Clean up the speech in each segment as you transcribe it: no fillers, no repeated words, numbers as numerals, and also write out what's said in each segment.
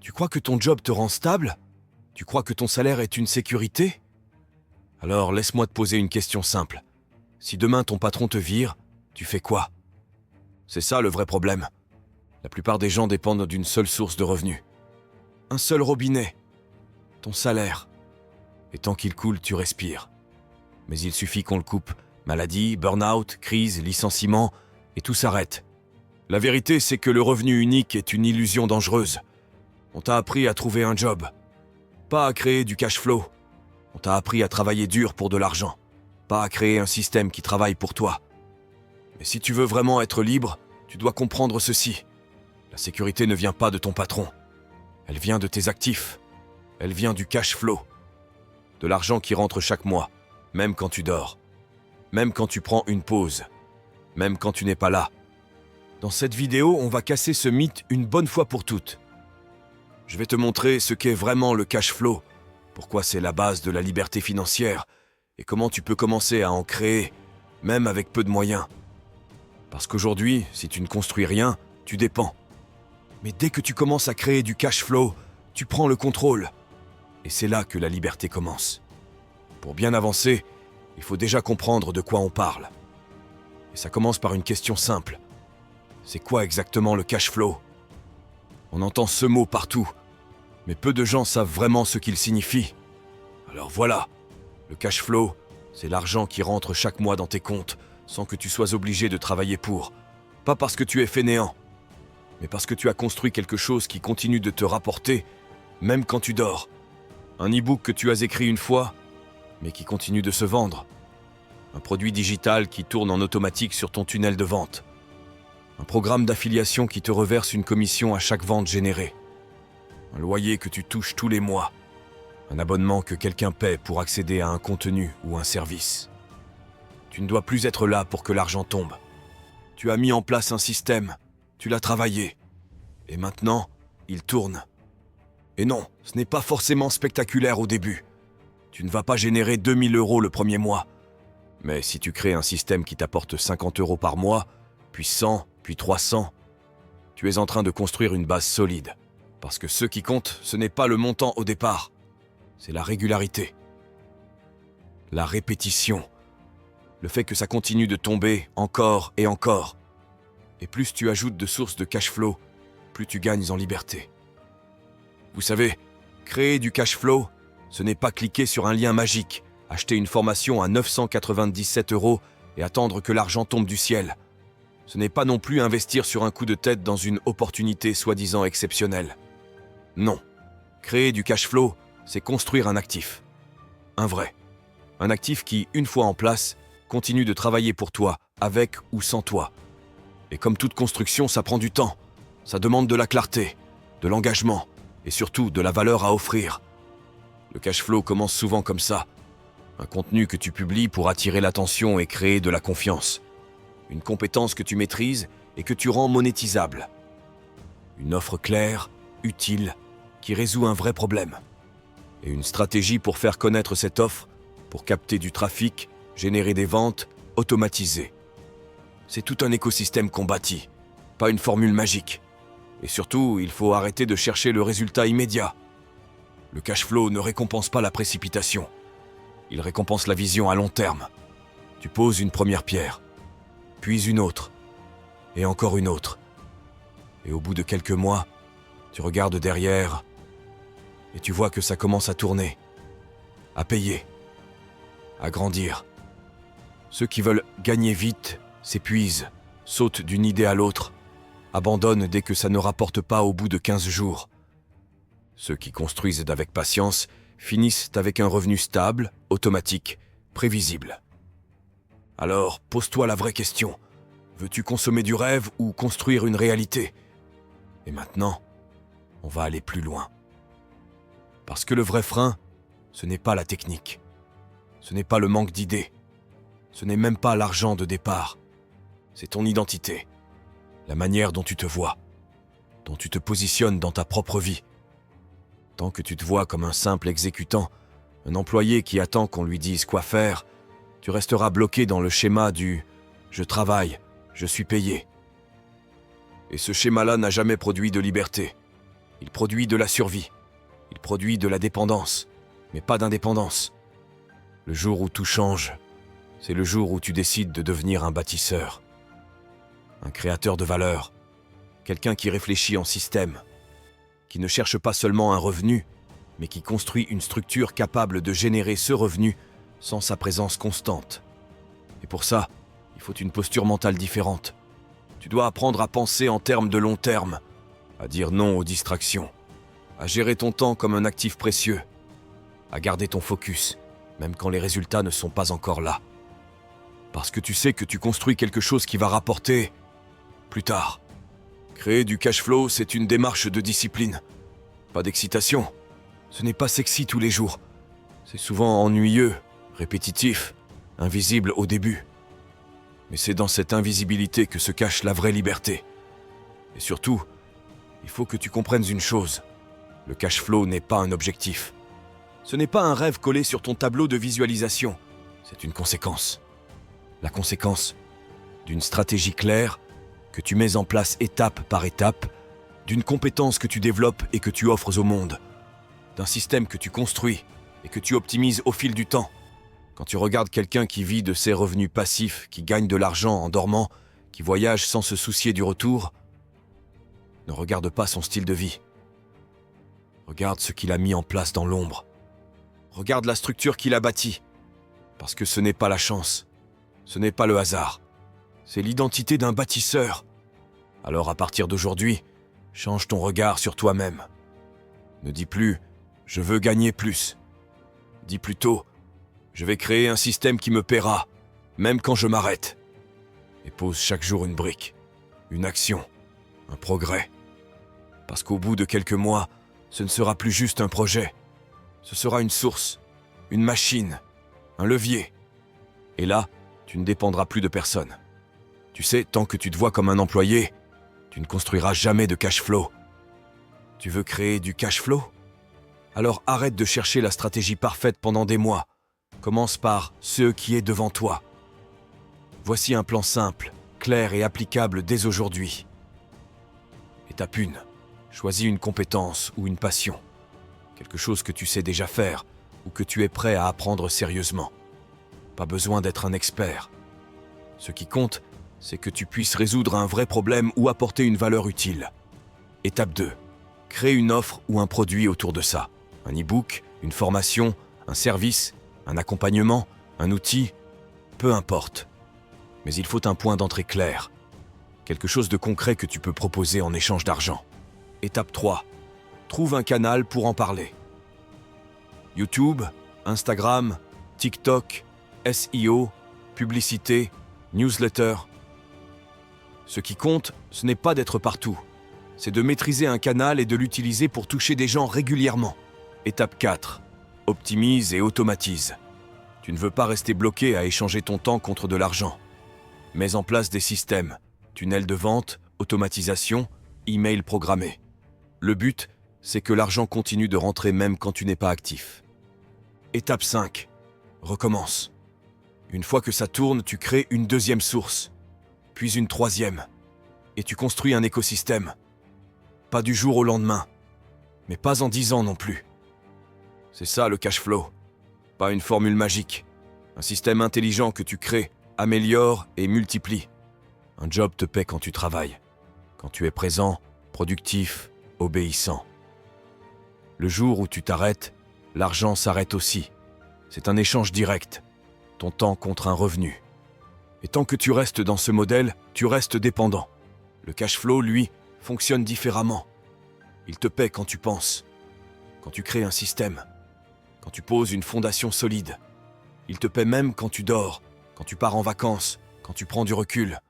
Tu crois que ton job te rend stable? Tu crois que ton salaire est une sécurité? Alors laisse-moi te poser une question simple. Si demain ton patron te vire, tu fais quoi? C'est ça le vrai problème. La plupart des gens dépendent d'une seule source de revenus. Un seul robinet. Ton salaire. Et tant qu'il coule, tu respires. Mais il suffit qu'on le coupe. Maladie, burn-out, crise, licenciement, et tout s'arrête. La vérité, c'est que le revenu unique est une illusion dangereuse. On t'a appris à trouver un job, pas à créer du cash flow. On t'a appris à travailler dur pour de l'argent, pas à créer un système qui travaille pour toi. Mais si tu veux vraiment être libre, tu dois comprendre ceci. La sécurité ne vient pas de ton patron. Elle vient de tes actifs. Elle vient du cash flow. De l'argent qui rentre chaque mois, même quand tu dors. Même quand tu prends une pause. Même quand tu n'es pas là. Dans cette vidéo, on va casser ce mythe une bonne fois pour toutes. Je vais te montrer ce qu'est vraiment le cash flow, pourquoi c'est la base de la liberté financière et comment tu peux commencer à en créer, même avec peu de moyens. Parce qu'aujourd'hui, si tu ne construis rien, tu dépends. Mais dès que tu commences à créer du cash flow, tu prends le contrôle. Et c'est là que la liberté commence. Pour bien avancer, il faut déjà comprendre de quoi on parle. Et ça commence par une question simple. C'est quoi exactement le cash flow? On entend ce mot partout, mais peu de gens savent vraiment ce qu'il signifie. Alors voilà, le cash flow, c'est l'argent qui rentre chaque mois dans tes comptes sans que tu sois obligé de travailler pour. Pas parce que tu es fainéant, mais parce que tu as construit quelque chose qui continue de te rapporter, même quand tu dors. Un e-book que tu as écrit une fois, mais qui continue de se vendre. Un produit digital qui tourne en automatique sur ton tunnel de vente. Un programme d'affiliation qui te reverse une commission à chaque vente générée. Un loyer que tu touches tous les mois. Un abonnement que quelqu'un paie pour accéder à un contenu ou un service. Tu ne dois plus être là pour que l'argent tombe. Tu as mis en place un système, tu l'as travaillé. Et maintenant, il tourne. Et non, ce n'est pas forcément spectaculaire au début. Tu ne vas pas générer 2000 € le premier mois. Mais si tu crées un système qui t'apporte 50 € par mois, puis 100, puis 300, tu es en train de construire une base solide. Parce que ce qui compte, ce n'est pas le montant au départ, c'est la régularité. La répétition. Le fait que ça continue de tomber encore et encore. Et plus tu ajoutes de sources de cash flow, plus tu gagnes en liberté. Vous savez, créer du cash flow, ce n'est pas cliquer sur un lien magique, acheter une formation à 997 € et attendre que l'argent tombe du ciel. Ce n'est pas non plus investir sur un coup de tête dans une opportunité soi-disant exceptionnelle. Non. Créer du cash flow, c'est construire un actif. Un vrai. Un actif qui, une fois en place, continue de travailler pour toi, avec ou sans toi. Et comme toute construction, ça prend du temps. Ça demande de la clarté, de l'engagement et surtout de la valeur à offrir. Le cash flow commence souvent comme ça. Un contenu que tu publies pour attirer l'attention et créer de la confiance. Une compétence que tu maîtrises et que tu rends monétisable. Une offre claire, utile, qui résout un vrai problème. Et une stratégie pour faire connaître cette offre, pour capter du trafic, générer des ventes, automatiser. C'est tout un écosystème qu'on bâtit, pas une formule magique. Et surtout, il faut arrêter de chercher le résultat immédiat. Le cash flow ne récompense pas la précipitation. Il récompense la vision à long terme. Tu poses une première pierre, puis une autre, et encore une autre. Et au bout de quelques mois, tu regardes derrière, et tu vois que ça commence à tourner, à payer, à grandir. Ceux qui veulent gagner vite s'épuisent, sautent d'une idée à l'autre, abandonnent dès que ça ne rapporte pas au bout de 15 jours. Ceux qui construisent avec patience finissent avec un revenu stable, automatique, prévisible. Alors, pose-toi la vraie question. Veux-tu consommer du rêve ou construire une réalité? Et maintenant, on va aller plus loin. Parce que le vrai frein, ce n'est pas la technique. Ce n'est pas le manque d'idées. Ce n'est même pas l'argent de départ. C'est ton identité. La manière dont tu te vois. Dont tu te positionnes dans ta propre vie. Tant que tu te vois comme un simple exécutant, un employé qui attend qu'on lui dise quoi faire, tu resteras bloqué dans le schéma du « je travaille, je suis payé ». Et ce schéma-là n'a jamais produit de liberté. Il produit de la survie. Il produit de la dépendance, mais pas d'indépendance. Le jour où tout change, c'est le jour où tu décides de devenir un bâtisseur, un créateur de valeur, quelqu'un qui réfléchit en système, qui ne cherche pas seulement un revenu, mais qui construit une structure capable de générer ce revenu sans sa présence constante. Et pour ça, il faut une posture mentale différente. Tu dois apprendre à penser en termes de long terme, à dire non aux distractions, à gérer ton temps comme un actif précieux, à garder ton focus, même quand les résultats ne sont pas encore là. Parce que tu sais que tu construis quelque chose qui va rapporter plus tard. Créer du cash flow, c'est une démarche de discipline, pas d'excitation. Ce n'est pas sexy tous les jours. C'est souvent ennuyeux, répétitif, invisible au début. Mais c'est dans cette invisibilité que se cache la vraie liberté. Et surtout, il faut que tu comprennes une chose. Le cash flow n'est pas un objectif. Ce n'est pas un rêve collé sur ton tableau de visualisation. C'est une conséquence. La conséquence d'une stratégie claire que tu mets en place étape par étape, d'une compétence que tu développes et que tu offres au monde, d'un système que tu construis et que tu optimises au fil du temps. Quand tu regardes quelqu'un qui vit de ses revenus passifs, qui gagne de l'argent en dormant, qui voyage sans se soucier du retour, ne regarde pas son style de vie. Regarde ce qu'il a mis en place dans l'ombre. Regarde la structure qu'il a bâtie. Parce que ce n'est pas la chance, ce n'est pas le hasard. C'est l'identité d'un bâtisseur. Alors à partir d'aujourd'hui, change ton regard sur toi-même. Ne dis plus « je veux gagner plus ». Dis plutôt « je vais créer un système qui me paiera, même quand je m'arrête ». Et pose chaque jour une brique, une action, un progrès. Parce qu'au bout de quelques mois, ce ne sera plus juste un projet. Ce sera une source, une machine, un levier. Et là, tu ne dépendras plus de personne. Tu sais, tant que tu te vois comme un employé, tu ne construiras jamais de cash flow. Tu veux créer du cash flow? Alors arrête de chercher la stratégie parfaite pendant des mois. Commence par ce qui est devant toi. Voici un plan simple, clair et applicable dès aujourd'hui. Étape 1. Choisis une compétence ou une passion. Quelque chose que tu sais déjà faire ou que tu es prêt à apprendre sérieusement. Pas besoin d'être un expert. Ce qui compte, c'est que tu puisses résoudre un vrai problème ou apporter une valeur utile. Étape 2. Crée une offre ou un produit autour de ça. Un e-book, une formation, un service, un accompagnement, un outil, peu importe. Mais il faut un point d'entrée clair. Quelque chose de concret que tu peux proposer en échange d'argent. Étape 3. Trouve un canal pour en parler. YouTube, Instagram, TikTok, SEO, publicité, newsletter. Ce qui compte, ce n'est pas d'être partout. C'est de maîtriser un canal et de l'utiliser pour toucher des gens régulièrement. Étape 4. Optimise et automatise. Tu ne veux pas rester bloqué à échanger ton temps contre de l'argent. Mets en place des systèmes, tunnels de vente, automatisation, email programmé. Le but, c'est que l'argent continue de rentrer même quand tu n'es pas actif. Étape 5. Recommence. Une fois que ça tourne, tu crées une deuxième source, puis une troisième, et tu construis un écosystème. Pas du jour au lendemain, mais pas en 10 ans non plus. C'est ça le cash flow, pas une formule magique. Un système intelligent que tu crées, améliores et multiplies. Un job te paie quand tu travailles, quand tu es présent, productif, obéissant. Le jour où tu t'arrêtes, l'argent s'arrête aussi. C'est un échange direct, ton temps contre un revenu. Et tant que tu restes dans ce modèle, tu restes dépendant. Le cash flow, lui, fonctionne différemment. Il te paie quand tu penses, quand tu crées un système, quand tu poses une fondation solide. Il te paie même quand tu dors, quand tu pars en vacances, quand tu prends du recul.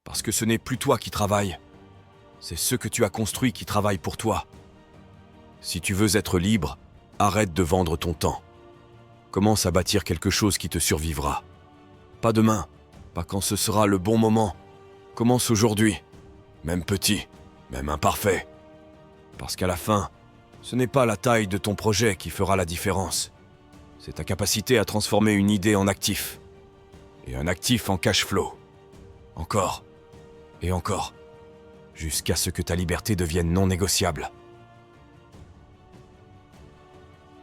Parce que ce n'est plus toi qui travaille, c'est ce que tu as construit qui travaille pour toi. Si tu veux être libre, arrête de vendre ton temps. Commence à bâtir quelque chose qui te survivra. Pas demain, pas quand ce sera le bon moment. Commence aujourd'hui, même petit, même imparfait. Parce qu'à la fin, ce n'est pas la taille de ton projet qui fera la différence. C'est ta capacité à transformer une idée en actif. Et un actif en cash flow. Encore. Et encore. Jusqu'à ce que ta liberté devienne non négociable.